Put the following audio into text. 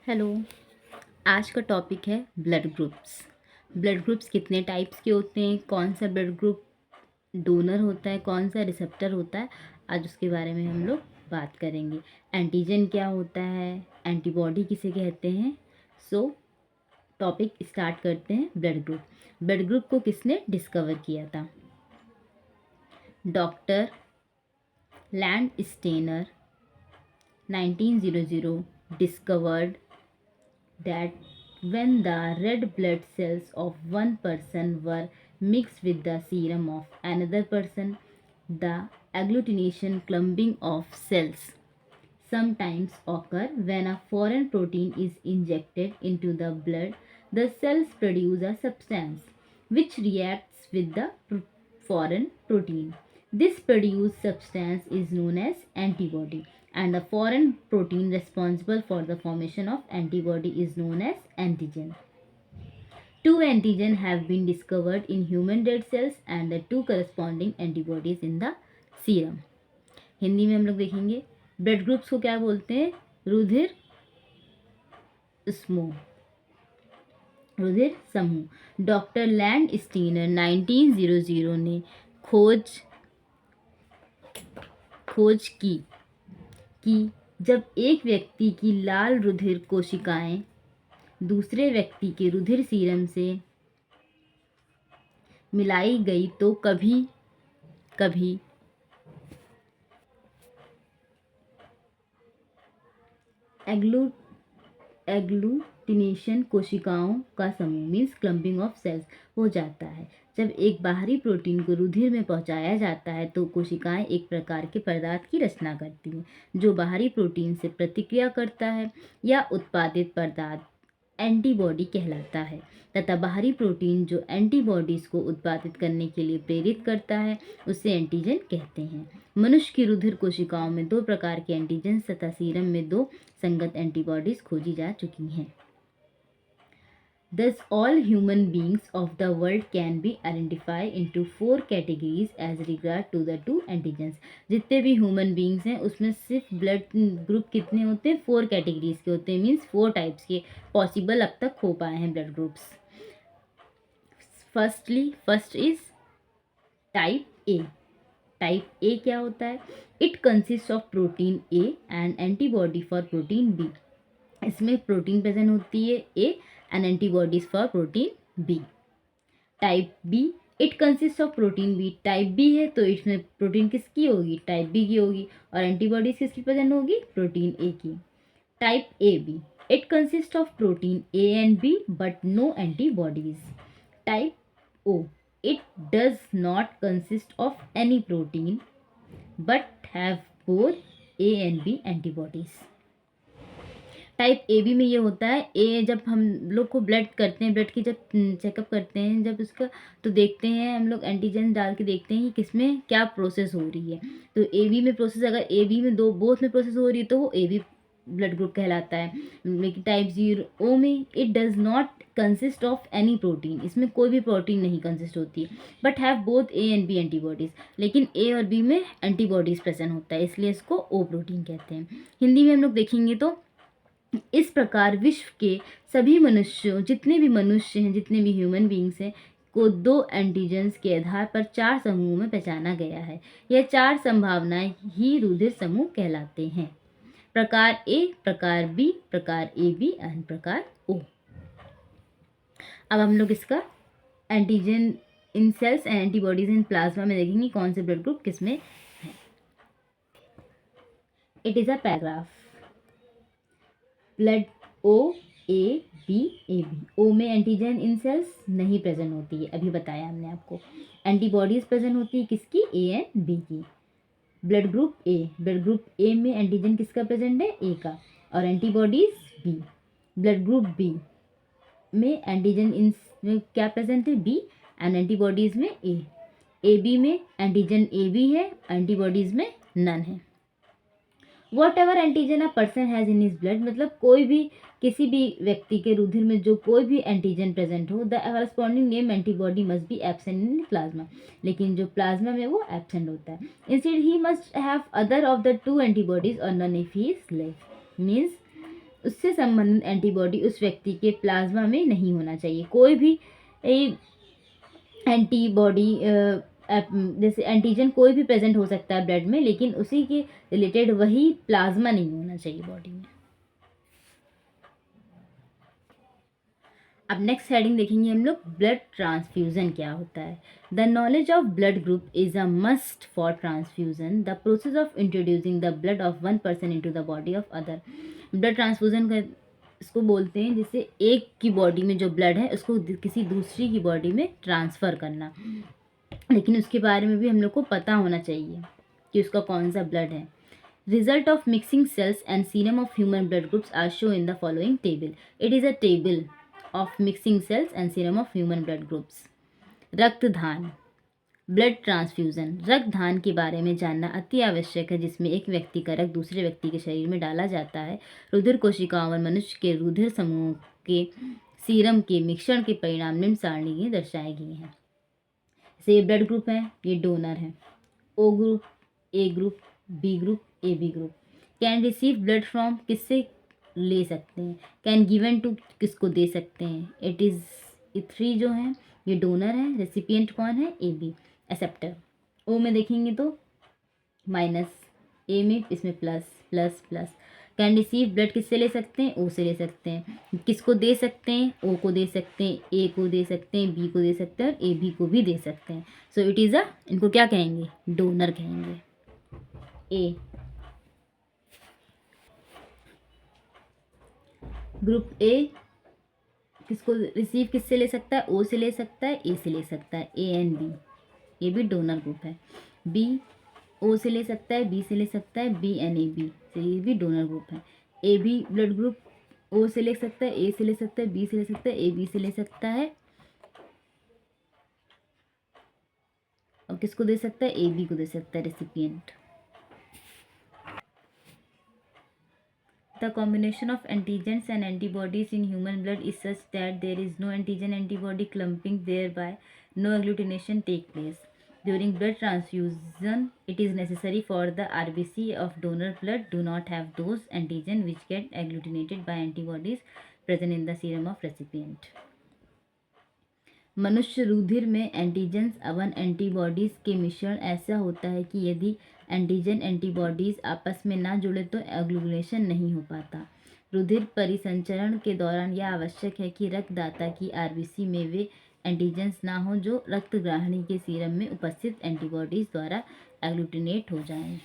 Hello. आज का topic है ब्लड ग्रुप्स। ब्लड ग्रुप्स कितने टाइप्स के होते हैं, कौन सा ब्लड ग्रुप डोनर होता है, कौन सा रिसेप्टर होता है, आज उसके बारे में हम लोग बात करेंगे। एंटीजन क्या होता है, एंटीबॉडी किसे कहते हैं। सो टॉपिक स्टार्ट करते हैं। Blood group. ब्लड ग्रुप को किसने डिस्कवर किया था? Doctor Landsteiner 1900 discovered that when the red blood cells of one person were mixed with the serum of another person, the agglutination clumping of cells sometimes occur when a foreign protein is injected into the blood. The cells produce a substance which reacts with the foreign protein. This produced substance is known as antibody, and the foreign protein responsible for the formation of antibody is known as antigen. Two antigens have been discovered in human dead cells and the two corresponding antibodies in the serum. Hindi में हम लोग देखेंगे blood groups को क्या बोलते हैं? रुधिर समूह। रुधिर समूह। डॉक्टर लैंड स्टीनर 1900 ने खोज की कि जब एक व्यक्ति की लाल रुधिर कोशिकाएं दूसरे व्यक्ति के रुधिर सीरम से मिलाई गई तो कभी कभी एग्लूटिनेशन कोशिकाओं का समूह मीन्स क्लम्पिंग ऑफ सेल्स हो जाता है। जब एक बाहरी प्रोटीन को रुधिर में पहुंचाया जाता है तो कोशिकाएं एक प्रकार के पदार्थ की रचना करती हैं जो बाहरी प्रोटीन से प्रतिक्रिया करता है या उत्पादित पदार्थ एंटीबॉडी कहलाता है तथा बाहरी प्रोटीन जो एंटीबॉडीज़ को उत्पादित करने के लिए प्रेरित करता है उसे एंटीजन कहते हैं। मनुष्य की रुधिर कोशिकाओं में दो प्रकार के एंटीजन तथा सीरम में दो संगत एंटीबॉडीज खोजी जा चुकी हैं। Thus, all human beings of the world can be identified into 4 categories as regard to the two antigens. जितने भी ह्यूमन बींग्स हैं उसमें सिर्फ ब्लड ग्रुप कितने होते हैं? 4 कैटेगरीज के होते हैं मीन्स 4 टाइप्स के पॉसिबल अब तक हो पाए हैं blood groups. First is type A. Type A क्या होता है? It consist of protein A and antibody for protein B. इसमें प्रोटीन प्रेजेंट होती है A and antibodies for protein B. Type B it consist of protein B. Type B है तो इसमें protein किसकी होगी? टाइप बी की होगी और एंटीबॉडीज किसकी प्रेजेंट होगी? प्रोटीन ए की। Type A B it consist of protein A and B but no antibodies. Type O it does not consist of any protein but have both A and B antibodies. Type A B में ये होता है ए जब हम लोग को blood करते हैं, ब्लड की जब चेकअप करते हैं जब उसका तो देखते हैं हम लोग एंटीजन डाल के देखते हैं कि किसमें क्या प्रोसेस हो रही है। तो ए बी में प्रोसेस अगर ए बी में बोथ में प्रोसेस हो रही है तो वो ए बी ब्लड ग्रुप कहलाता है। लेकिन टाइप 0 में it does not consist of any protein. इसमें कोई भी प्रोटीन नहीं कंसिस्ट होती but have both A and B antibodies. लेकिन ए और बी में एंटीबॉडीज़ प्रेजेंट होता है इसलिए इसको ओ प्रोटीन कहते हैं। हिंदी में हम लोग देखेंगे तो इस प्रकार विश्व के सभी मनुष्यों जितने भी मनुष्य हैं जितने भी ह्यूमन बींग्स हैं को 2 एंटीजन्स के आधार पर 4 समूहों में पहचाना गया है। यह 4 संभावनाएं ही रुधिर समूह कहलाते हैं। प्रकार ए, प्रकार बी, प्रकार ए बी एंड प्रकार ओ। अब हम लोग इसका antigen in cells and antibodies in plasma में देखेंगे कौन से ब्लड ग्रुप किसमें है। It is a paragraph. Blood O A B A B. O में एंटीजन इन सेल्स नहीं प्रेजेंट होती है, अभी बताया हमने आपको। एंटीबॉडीज प्रेजेंट होती है किसकी? ए एंड बी की। Blood group A. Blood group A में एंटीजन किसका प्रेजेंट है? ए का और antibodies B. Blood group B में एंटीजन इन में क्या प्रेजेंट है? बी एंड एंटीबॉडीज में ए। ए बी में एंटीजन ए बी है, एंटीबॉडीज में नन है। Whatever antigen a person has in his blood, मतलब कोई भी किसी भी व्यक्ति के रुधिर में जो कोई भी एंटीजन प्रेजेंट हो the corresponding name antibody must be absent in plasma. लेकिन जो प्लाज्मा में वो एब्सेंट होता है। Instead he must have other of the 2 antibodies और none if he is less. Means उससे संबंधित एंटीबॉडी उस व्यक्ति के प्लाज्मा में नहीं होना चाहिए। कोई भी एंटीबॉडी जैसे एंटीजन कोई भी प्रेजेंट हो सकता है ब्लड में, लेकिन उसी के रिलेटेड वही प्लाज्मा नहीं होना चाहिए बॉडी में। अब नेक्स्ट हेडिंग देखेंगे हम लोग, ब्लड ट्रांसफ्यूजन क्या होता है। The knowledge of blood group is a must for transfusion, the process of introducing the blood of one person into the body of other. Blood transfusion का इसको बोलते हैं जिससे एक की बॉडी में जो ब्लड है उसको किसी दूसरी की बॉडी में ट्रांसफ़र करना, लेकिन उसके बारे में भी हम लोग को पता होना चाहिए कि उसका कौन सा ब्लड है। Result of mixing cells and serum of human blood groups are show in the following table. It is a table of mixing cells and serum of human blood groups. रक्तदान, ब्लड ट्रांसफ्यूजन, रक्तदान के बारे में जानना अति आवश्यक है, जिसमें एक व्यक्ति का रक्त दूसरे व्यक्ति के शरीर में डाला जाता है। रुधिर कोशिकाओं में मनुष्य के रुधिर समूह के सीरम के मिश्रण के परिणाम निम्न सारणी में दर्शाए गए हैं। जैसे ये ब्लड ग्रुप है, ये डोनर है, O group, A group, B group, A B group. Can receive blood from, किससे ले सकते हैं। कैन गिवन टू, किसको दे सकते हैं। इट इज़, ये थ्री जो हैं ये डोनर है, रेसिपिएंट कौन है, ए बी, एक्सेप्टर। ओ में देखेंगे तो माइनस, ए में इसमें plus plus plus. Can receive blood किससे ले सकते हैं, ओ से ले सकते हैं। किसको दे सकते हैं, ओ को दे सकते हैं, ए को दे सकते हैं, बी को दे सकते हैं और ए बी को भी दे सकते हैं। सो इट इज़ अ, इनको क्या कहेंगे, डोनर कहेंगे। ए ग्रुप ए किसको रिसीव किससे ले सकता है, ओ से ले सकता है, ए से ले सकता है, ए एंड बी, ये भी डोनर ग्रुप है। बी ओ से ले सकता है, बी से ले सकता है, बी एन ए बी, तो ये भी डोनर ग्रुप है। A B blood group O से ले सकता है, ए से ले सकता है, बी से ले सकता है, ए बी से ले सकता है, और किसको दे सकता है, ए बी को दे सकता है, recipient. The combination of antigens and antibodies in human blood is such that there is no antigen-antibody clumping, thereby no agglutination take place. During blood transfusion, it is necessary for the RBC of donor blood do not have those antigen which get agglutinated by antibodies present in the serum of recipient. मनुष्य रुधिर में antigens एवं antibodies के मिश्रण ऐसा होता है कि यदि एंटीजन एंटीबॉडीज़ आपस में ना जुड़े तो एग्लूटिनेशन नहीं हो पाता। रुधिर परिसंचरण के दौरान यह आवश्यक है कि रक्तदाता की आरबीसी में वे एंटीजेंस ना हो जो रक्तग्राहिणी के सीरम में उपस्थित एंटीबॉडीज़ द्वारा एग्लूटिनेट हो जाएं।